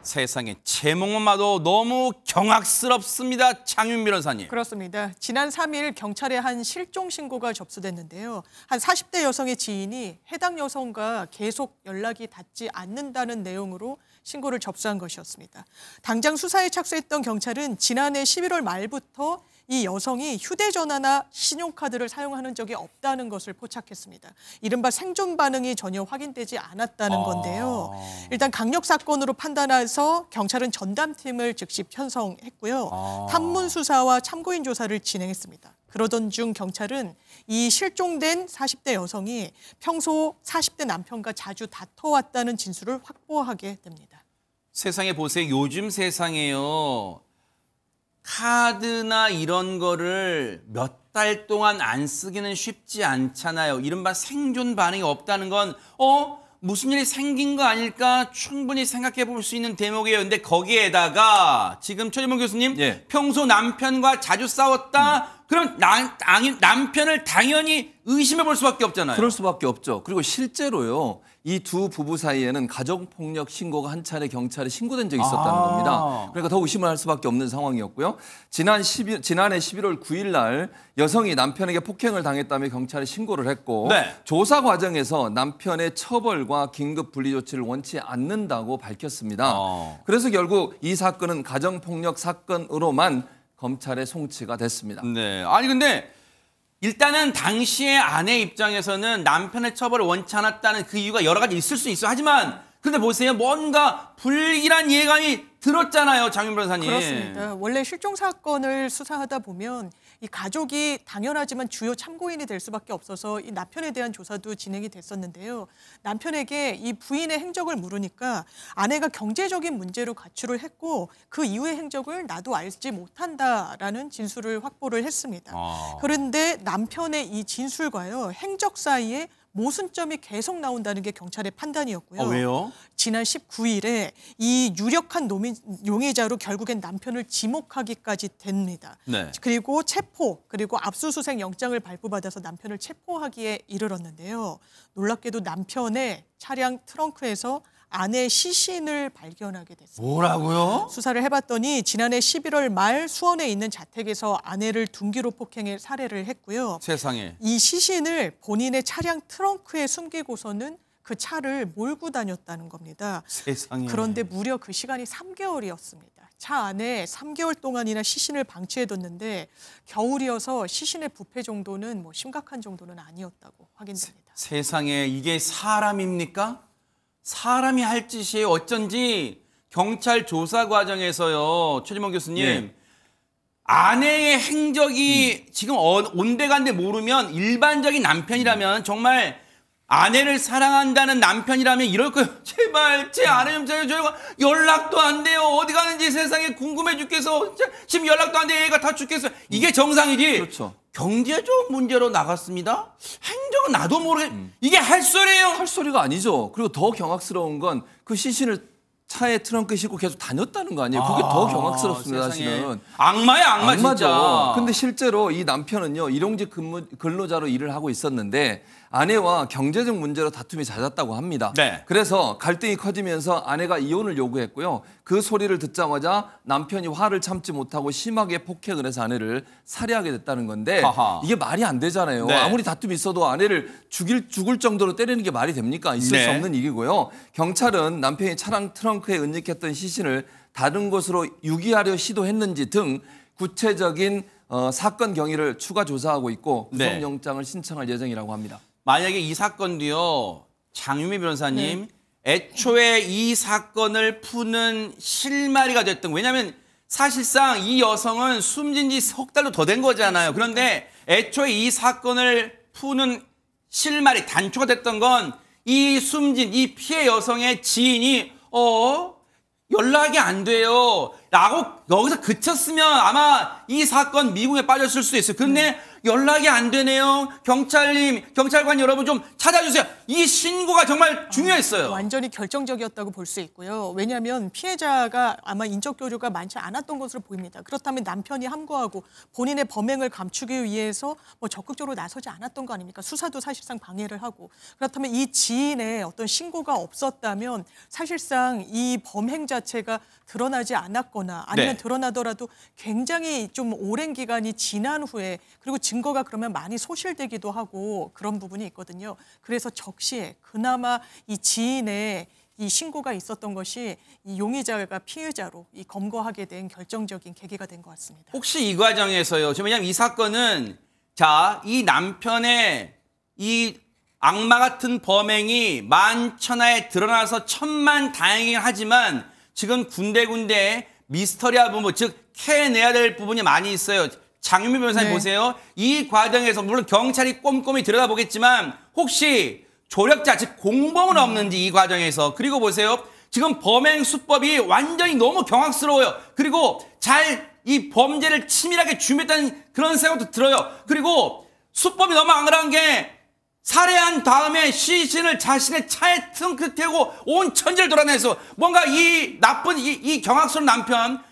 세상에 제목만 봐도 너무 경악스럽습니다. 장윤 변호사님. 그렇습니다. 지난 3일 경찰에 한 실종 신고가 접수됐는데요. 한 40대 여성의 지인이 해당 여성과 계속 연락이 닿지 않는다는 내용으로 신고를 접수한 것이었습니다. 당장 수사에 착수했던 경찰은 지난해 11월 말부터 이 여성이 휴대전화나 신용카드를 사용하는 적이 없다는 것을 포착했습니다. 이른바 생존 반응이 전혀 확인되지 않았다는 건데요. 일단 강력 사건으로 판단해서 경찰은 전담팀을 즉시 편성했고요. 탐문 수사와 참고인 조사를 진행했습니다. 그러던 중 경찰은 이 실종된 40대 여성이 평소 40대 남편과 자주 다퉈왔다는 진술을 확보하게 됩니다. 세상에 보세요. 요즘 세상에요. 카드나 이런 거를 몇 달 동안 안 쓰기는 쉽지 않잖아요. 이른바 생존 반응이 없다는 건 무슨 일이 생긴 거 아닐까 충분히 생각해 볼 수 있는 대목이에요. 근데 거기에다가 지금 최재봉 교수님 평소 남편과 자주 싸웠다. 그럼 남편을 당연히 의심해 볼 수밖에 없잖아요. 그럴 수밖에 없죠. 그리고 실제로요. 이 두 부부 사이에는 가정폭력 신고가 한 차례 경찰에 신고된 적이 있었다는 겁니다. 그러니까 더 의심을 할 수밖에 없는 상황이었고요. 지난해 11월 9일 날 여성이 남편에게 폭행을 당했다며 경찰에 신고를 했고 조사 과정에서 남편의 처벌과 긴급 분리 조치를 원치 않는다고 밝혔습니다. 그래서 결국 이 사건은 가정폭력 사건으로만 검찰에 송치가 됐습니다. 네. 아니 근데 일단은 당시의 아내 입장에서는 남편의 처벌을 원치 않았다는 그 이유가 여러 가지 있을 수 있어요. 하지만 근데 보세요. 뭔가 불길한 예감이 들었잖아요. 장윤 변호사님. 그렇습니다. 원래 실종 사건을 수사하다 보면 이 가족이 당연하지만 주요 참고인이 될 수밖에 없어서 이 남편에 대한 조사도 진행이 됐었는데요. 남편에게 이 부인의 행적을 물으니까 아내가 경제적인 문제로 가출을 했고 그 이후의 행적을 나도 알지 못한다라는 진술을 확보를 했습니다. 그런데 남편의 이 진술과요. 행적 사이에 모순점이 계속 나온다는 게 경찰의 판단이었고요. 왜요? 지난 19일에 이 유력한 용의자로 결국엔 남편을 지목하기까지 됩니다. 그리고 체포, 그리고 압수수색 영장을 발부받아서 남편을 체포하기에 이르렀는데요. 놀랍게도 남편의 차량 트렁크에서 아내의 시신을 발견하게 됐습니다. 뭐라고요? 수사를 해봤더니 지난해 11월 말 수원에 있는 자택에서 아내를 둔기로 폭행해 살해를 했고요. 세상에. 이 시신을 본인의 차량 트렁크에 숨기고서는 그 차를 몰고 다녔다는 겁니다. 세상에. 그런데 무려 그 시간이 3개월이었습니다. 차 안에 3개월 동안이나 시신을 방치해뒀는데 겨울이어서 시신의 부패 정도는 뭐 심각한 정도는 아니었다고 확인됩니다. 세상에 이게 사람입니까? 사람이 할 짓이에요. 어쩐지 경찰 조사 과정에서요. 최재봉 교수님. 아내의 행적이 지금 온데간데 모르면 일반적인 남편이라면 정말 아내를 사랑한다는 남편이라면 이럴 거예요. 제발 제 아내 좀 살려줘요. 연락도 안 돼요. 어디 가는지 세상에 궁금해 죽겠어. 지금 연락도 안 돼. 얘가 다 죽겠어. 이게 정상이지. 그렇죠. 경제적 문제로 나갔습니다. 행적은 나도 모르게 이게 할 소리예요. 할 소리가 아니죠. 그리고 더 경악스러운 건 그 시신을 차에 트렁크에 싣고 계속 다녔다는 거 아니에요. 그게 더 경악스럽습니다. 사실은. 악마야, 악마 악마죠. 진짜. 근데 실제로 이 남편은요. 일용직 근로자로 일을 하고 있었는데 아내와 경제적 문제로 다툼이 잦았다고 합니다. 그래서 갈등이 커지면서 아내가 이혼을 요구했고요. 그 소리를 듣자마자 남편이 화를 참지 못하고 심하게 폭행을 해서 아내를 살해하게 됐다는 건데 이게 말이 안 되잖아요. 아무리 다툼이 있어도 아내를 죽을 정도로 때리는 게 말이 됩니까? 있을 수 없는 일이고요. 경찰은 남편이 차량 트렁크에 은닉했던 시신을 다른 곳으로 유기하려 시도했는지 등 구체적인 사건 경위를 추가 조사하고 있고 구속영장을 신청할 예정이라고 합니다. 만약에 이 사건도요. 장윤미 변호사님 애초에 이 사건을 푸는 실마리가 됐던 왜냐하면 사실상 이 여성은 숨진 지 석 달도 더 된 거잖아요. 그런데 애초에 이 사건을 푸는 실마리 단초가 됐던 건 이 숨진 이 피해 여성의 지인이 연락이 안 돼요. 라고 여기서 그쳤으면 아마 이 사건 미궁에 빠졌을 수도 있어요. 그런데 연락이 안 되네요. 경찰님, 경찰관 여러분 좀 찾아주세요. 이 신고가 정말 중요했어요. 완전히 결정적이었다고 볼 수 있고요. 왜냐하면 피해자가 아마 인적 교류가 많지 않았던 것으로 보입니다. 그렇다면 남편이 함구하고 본인의 범행을 감추기 위해서 뭐 적극적으로 나서지 않았던 거 아닙니까? 수사도 사실상 방해를 하고. 그렇다면 이 지인의 어떤 신고가 없었다면 사실상 이 범행 자체가 드러나지 않았거나 아니면 드러나더라도 굉장히 좀 오랜 기간이 지난 후에 그리고 증거가 그러면 많이 소실되기도 하고 그런 부분이 있거든요. 그래서 적시에 그나마 이 지인의 이 신고가 있었던 것이 이 용의자가 피의자로 이 검거하게 된 결정적인 계기가 된 것 같습니다. 혹시 이 과정에서요. 왜냐하면 이 사건은 이 남편의 이 악마 같은 범행이 만천하에 드러나서 천만다행이긴 하지만 지금 군데군데 미스터리한 부분, 즉 캐내야 될 부분이 많이 있어요. 장윤미 변호사님 보세요. 이 과정에서 물론 경찰이 꼼꼼히 들여다보겠지만 혹시 조력자, 즉 공범은 없는지 이 과정에서. 그리고 보세요. 지금 범행 수법이 완전히 너무 경악스러워요. 그리고 이 범죄를 치밀하게 준비했다는 그런 생각도 들어요. 그리고 수법이 너무 앙그러운 게 살해한 다음에 시신을 자신의 차에 트렁크에 태우고 온 천지를 돌아다녀서 뭔가 이 나쁜 이 경악스러운 남편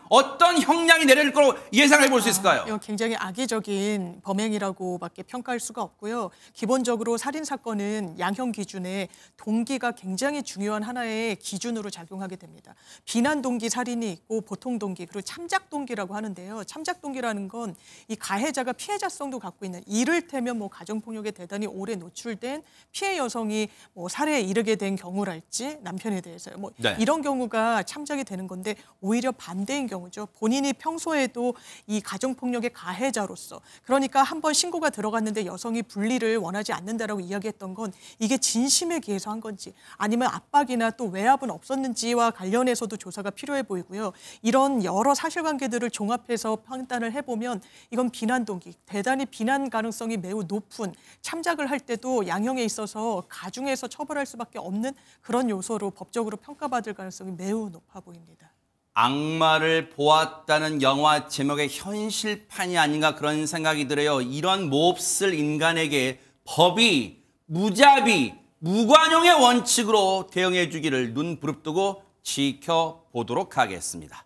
어떤 형량이 내릴 거로 예상해 볼 수 있을까요? 이거 굉장히 악의적인 범행이라고밖에 평가할 수가 없고요. 기본적으로 살인 사건은 양형 기준에 동기가 굉장히 중요한 하나의 기준으로 작용하게 됩니다. 비난 동기 살인이 있고 보통 동기 그리고 참작 동기라고 하는데요. 참작 동기라는 건 이 가해자가 피해자성도 갖고 있는 이를테면 뭐 가정폭력에 대단히 오래 노출된 피해 여성이 뭐 살해에 이르게 된 경우랄지 남편에 대해서요. 뭐 이런 경우가 참작이 되는 건데 오히려 반대인 경우죠. 본인이 평소에도 이 가정폭력의 가해자로서 그러니까 한번 신고가 들어갔는데 여성이 분리를 원하지 않는다라고 이야기했던 건 이게 진심에 기해서 한 건지 아니면 압박이나 또 외압은 없었는지와 관련해서도 조사가 필요해 보이고요. 이런 여러 사실관계들을 종합해서 판단을 해보면 이건 비난 동기, 대단히 비난 가능성이 매우 높은 참작을 할 때도 양형에 있어서 가중해서 처벌할 수밖에 없는 그런 요소로 법적으로 평가받을 가능성이 매우 높아 보입니다. 악마를 보았다는 영화 제목의 현실판이 아닌가 그런 생각이 들어요. 이런 몹쓸 인간에게 법이 무자비, 무관용의 원칙으로 대응해 주기를 눈 부릅뜨고 지켜보도록 하겠습니다.